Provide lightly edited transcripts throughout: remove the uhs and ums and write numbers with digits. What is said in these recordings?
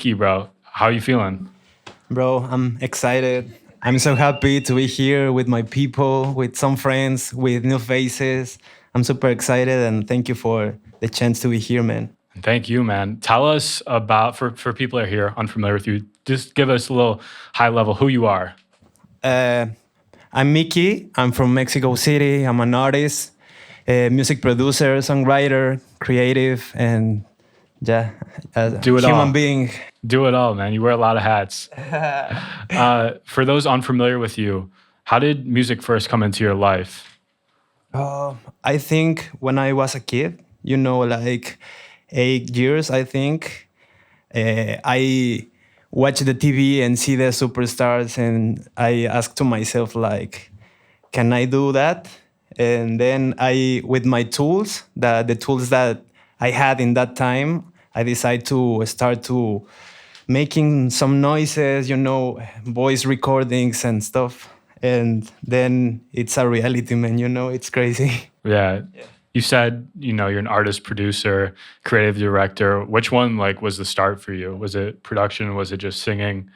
Key, bro. How are you feeling? Bro, I'm excited. I'm so happy to be here with my people, with some friends, with new faces. I'm super excited and thank you for the chance to be here, man. Thank you, man. Tell us about for people that are here unfamiliar with you. Just give us a little high level who you are. Uh, I'm Mickey. I'm from Mexico City. I'm an artist, a music producer, songwriter, creative, and yeah, a Do it human all. being. Do it all, man. You wear a lot of hats. For those unfamiliar with you, how did music first come into your life? I think when I was a kid, like 8 years, I think, I watch the TV and see the superstars, and I ask to myself like, can I do that? And then with my tools, the tools that I had in that time, I decide to start to making some noises, voice recordings and stuff. And then it's a reality, man. It's crazy. Yeah. You said, you're an artist, producer, creative director. Which one like was the start for you? Was it production? Was it just singing?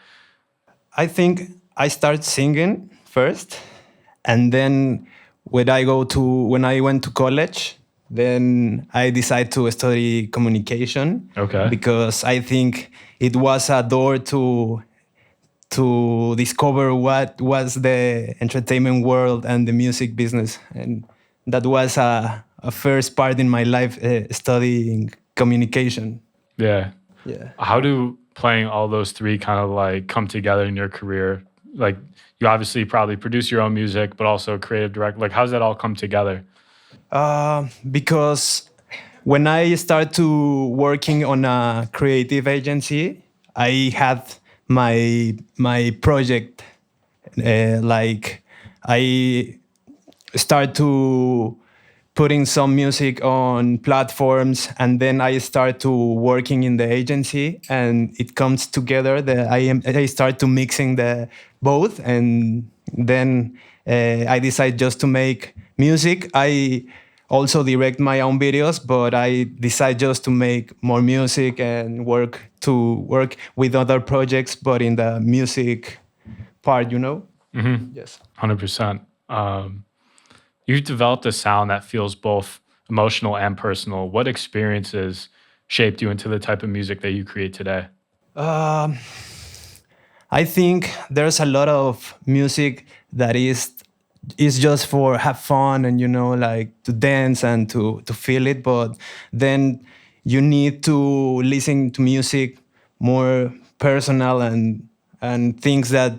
I think I start singing first, and then when I went to college, then I decided to study communication Okay. because I think it was a door to discover what was the entertainment world and the music business, and that was a first part in my life, studying communication. Yeah. Yeah. How do playing all those three kind of like come together in your career? Like you obviously probably produce your own music, but also creative direct. Like how's that all come together? Because when I started to working on a creative agency, I had my project. Like I start to putting some music on platforms, and then I start to working in the agency, and it comes together. I start to mixing the both, and then I decide just to make music. I also direct my own videos, but I decide just to make more music and work with other projects, but in the music part. Yes. 100%. You've developed a sound that feels both emotional and personal. What experiences shaped you into the type of music that you create today? Um, I think there's a lot of music that is just for have fun and like to dance and to feel it, but then you need to listen to music more personal and things that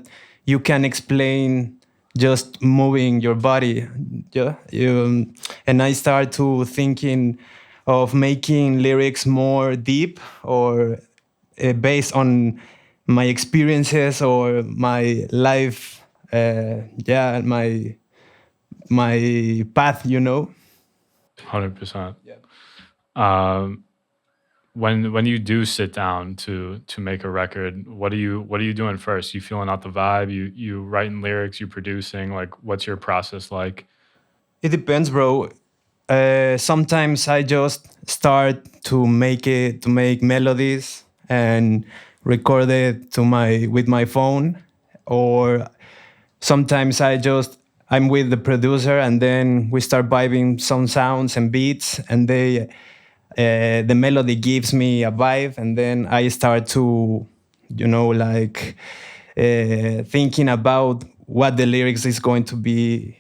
you can explain just moving your body. Yeah, and I start to thinking of making lyrics more deep or based on my experiences or my life, yeah, my path. 100%. Um, when you do sit down to make a record, what are you doing first? You feeling out the vibe? You writing lyrics? You producing? Like, what's your process like? It depends, bro. Sometimes I just start to make melodies and record it to my with my phone, or sometimes I'm with the producer, and then we start vibing some sounds and beats, and the melody gives me a vibe, and then I start to like thinking about what the lyrics is going to be.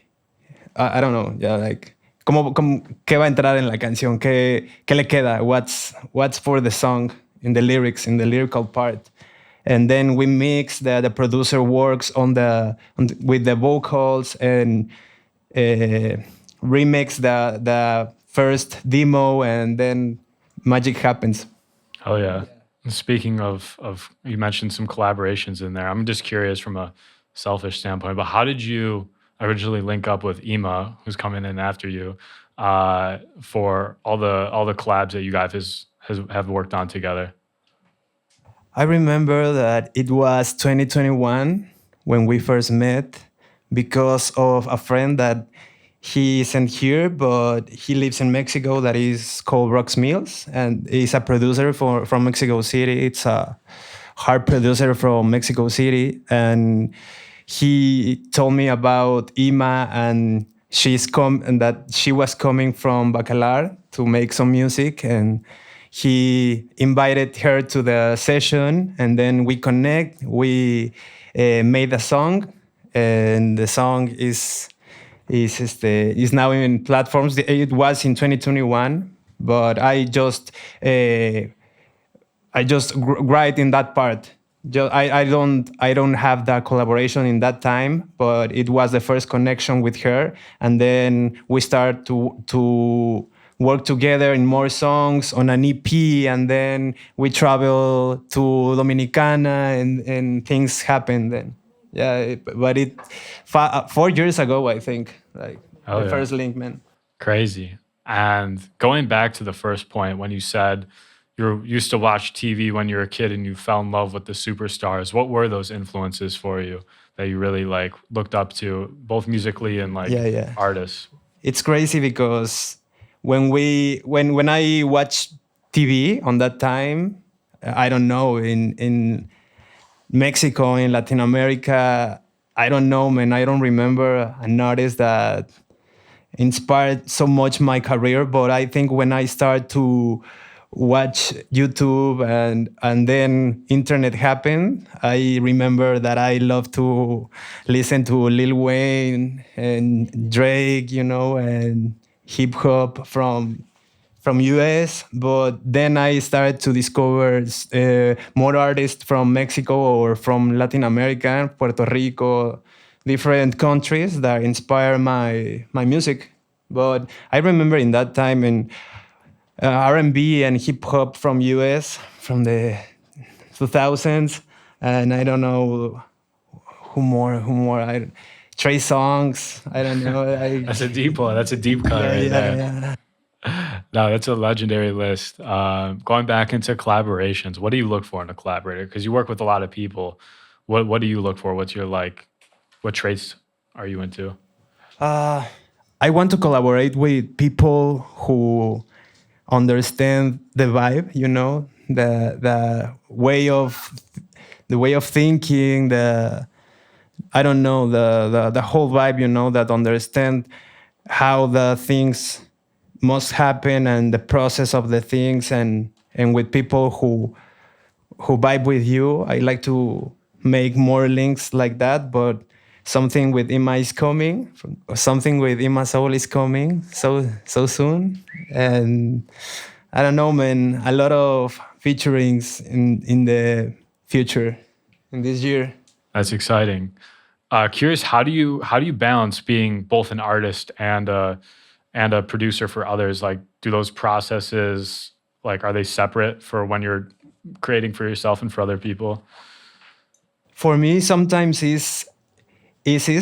I don't know, yeah, like qué va a entrar en la canción, qué le queda, what's for the song in the lyrics, in the lyrical part. And then we mix. The producer works with the vocals and remix the first demo, and then magic happens. Oh yeah. Speaking of you mentioned some collaborations in there. I'm just curious from a selfish standpoint, but how did you originally link up with Ema, who's coming in after you, for all the collabs that you guys have worked on together? I remember that it was 2021 when we first met because of a friend that he isn't here, but he lives in Mexico. That is called Rox Mills, and he's a producer from Mexico City. It's a hard producer from Mexico City, and he told me about Ima, and and that she was coming from Bacalar to make some music, and he invited her to the session, and then we connect. We made a song, and the song is now in platforms. It was in 2021, but I just write in that part. I don't have that collaboration in that time, but it was the first connection with her, and then we start to work together in more songs on an EP, and then we travel to Dominicana, and things happen then. Yeah, but 4 years ago, I think, like Oh the yeah. first link, man. Crazy. And going back to the first point when you said you used to watch TV when you were a kid and you fell in love with the superstars, what were those influences for you that you really like looked up to, both musically and like Yeah, yeah. artists? It's crazy because when I watch TV on that time, I don't know, in Mexico, in Latin America, I don't know, man. I don't remember an artist that inspired so much my career. But I think when I start to watch YouTube, and then internet happened, I remember that I love to listen to Lil Wayne and Drake, and hip hop from US. But then I started to discover more artists from Mexico or from Latin America, Puerto Rico, different countries that inspire my music. But I remember in that time in R&B and hip hop from US from the 2000s, and I don't know who more. Trey Songs. I don't know. That's a deep one. That's a deep cut Yeah, right yeah, there. yeah. No, that's a legendary list. Going back into collaborations, what do you look for in a collaborator? Because you work with a lot of people. What do you look for? What's your like? What traits are you into? Uh, I want to collaborate with people who understand the vibe, the way of thinking, I don't know, the whole vibe, that understand how the things must happen and the process of the things, and with people who vibe with you. I like to make more links like that, but something with Ima is coming, something with Ima Soul is coming so soon, and I don't know, man. A lot of featurings in the future, in this year. That's exciting. Curious, how do you balance being both an artist and a producer for others? Like, do those processes like are they separate for when you're creating for yourself and for other people? For me, sometimes is easier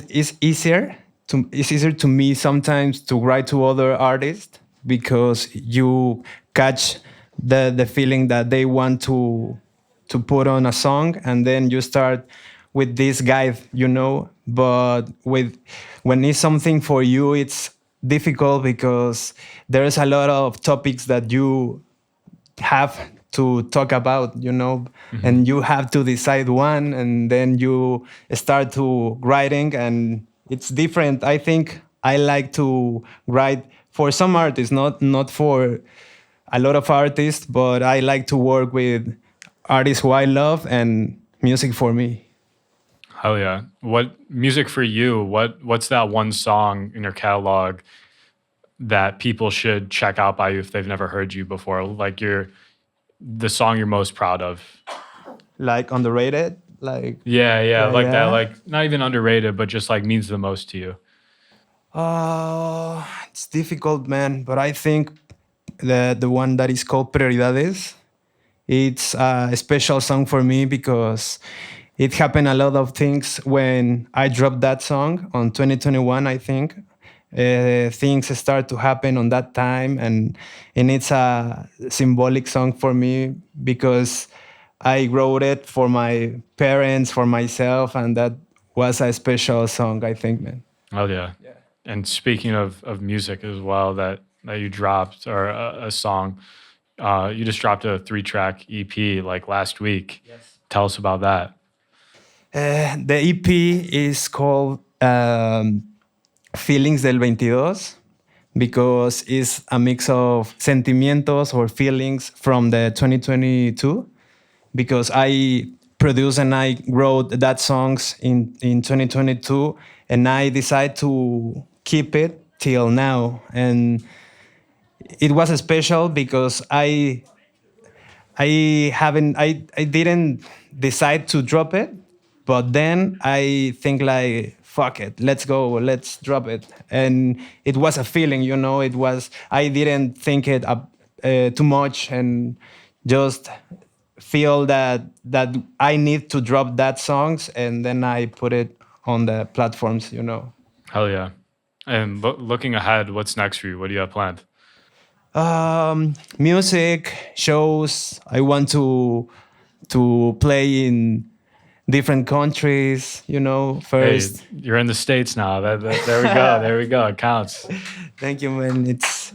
it's easier to me sometimes to write to other artists, because you catch the feeling that they want to put on a song, and then you start with this guide, but when it's something for you, it's difficult because there's a lot of topics that you have to talk about, Hmm. and you have to decide one, and then you start to writing, and it's different. I think I like to write for some artists, not for a lot of artists, but I like to work with artists who I love and music for me. Hell yeah. What music for you? What's that one song in your catalog that people should check out by you if they've never heard you before? Like the song you're most proud of. Like underrated, like, Yeah, yeah, yeah, like that, yeah. like not even underrated, but just like means the most to you. It's difficult, man, but I think the one that is called Prioridades, it's a special song for me because it happened a lot of things when I dropped that song on 2021, I think. Things start to happen on that time, and it's a symbolic song for me because I wrote it for my parents, for myself, and that was a special song, I think, man. Oh yeah. And speaking of music as well, that you dropped or a song, you just dropped a 3-track EP like last week. Yes. Tell us about that. The EP is called Feelings del 22 because it's a mix of sentimientos or feelings from the 2022 because I produced and I wrote that songs in 2022 and I decided to keep it till now. And it was special because I didn't decide to drop it, but then I think like fuck it, let's go, let's drop it. And it was a feeling, it was, I didn't think it up too much and just feel that I need to drop that songs and then I put it on the platforms. Hell yeah. And looking ahead, what's next for you? What do you have planned? Music shows. I want to play in different countries. Hey, First. you're in the States now. There we go. There we go. It counts. Thank you, man. It's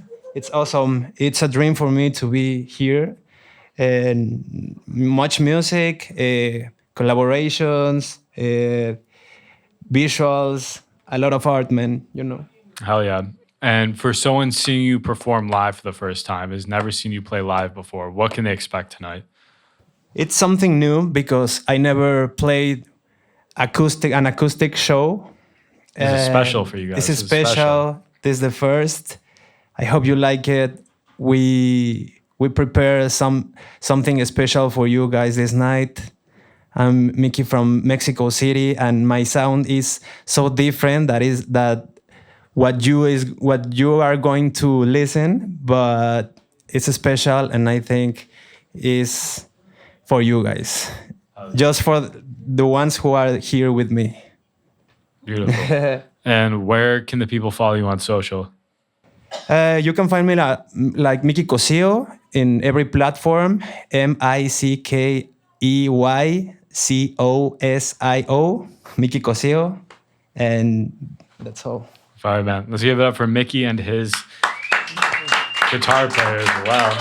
awesome. It's a dream for me to be here, and much music, collaborations, visuals, a lot of art, man. Hell yeah. And for someone seeing you perform live for the first time, has never seen you play live before, what can they expect tonight? It's something new because I never played an acoustic show. This is special for you guys. This is special. This is the first. I hope you like it. We prepare something special for you guys this night. I'm Mickey from Mexico City, and my sound is so different that what you are going to listen, but it's special, and I think is for you guys, just for the ones who are here with me. Beautiful. And where can the people follow you on social? You can find me like Mickey Cosio in every platform. MICKEYCOSIO, Mickey Cosio, and that's all. All right, man. Let's give it up for Mickey and his guitar player as well.